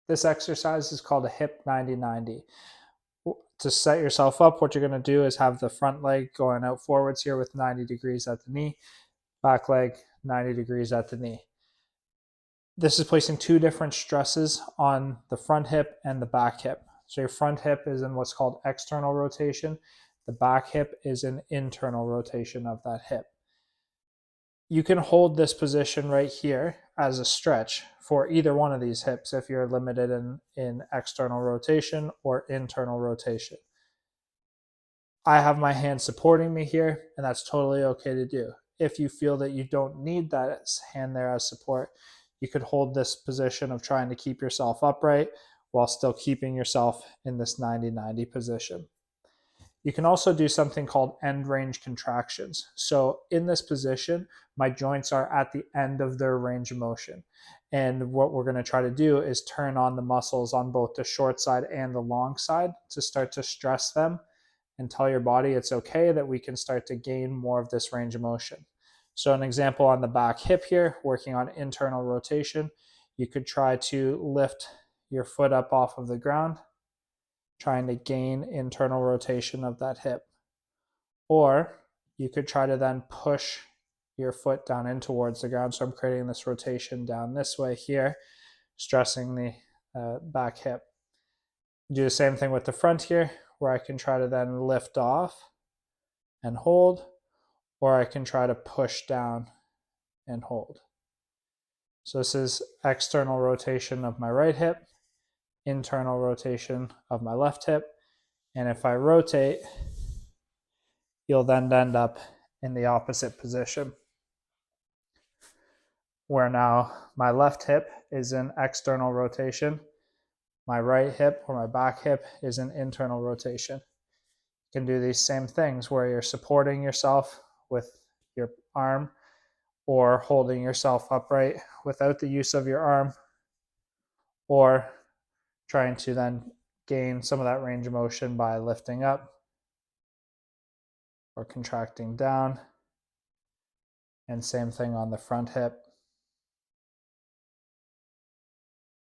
This exercise is called a hip 90-90. To set yourself up, what you're going to do is have the front leg going out forwards here with 90 degrees at the knee, back leg 90 degrees at the knee. This is placing two different stresses on the front hip and the back hip. So your front hip is in what's called external rotation. The back hip is an internal rotation of that hip. You can hold this position right here as a stretch for either one of these hips if you're limited in external rotation or internal rotation. I have my hand supporting me here, and that's totally okay to do. If you feel that you don't need that hand there as support, you could hold this position of trying to keep yourself upright while still keeping yourself in this 90-90 position. You can also do something called end range contractions. So in this position, my joints are at the end of their range of motion. And what we're going to try to do is turn on the muscles on both the short side and the long side to start to stress them and tell your body it's okay, that we can start to gain more of this range of motion. So an example on the back hip here, working on internal rotation, you could try to lift your foot up off of the ground, trying to gain internal rotation of that hip. Or you could try to then push your foot down in towards the ground. So I'm creating this rotation down this way here, stressing the back hip. Do the same thing with the front here, where I can try to then lift off and hold, or I can try to push down and hold. So this is external rotation of my right hip, internal rotation of my left hip. And if I rotate, you'll then end up in the opposite position, where now my left hip is in external rotation, my right hip or my back hip is in internal rotation. You can do these same things where you're supporting yourself with your arm or holding yourself upright without the use of your arm, or trying to then gain some of that range of motion by lifting up or contracting down. And same thing on the front hip.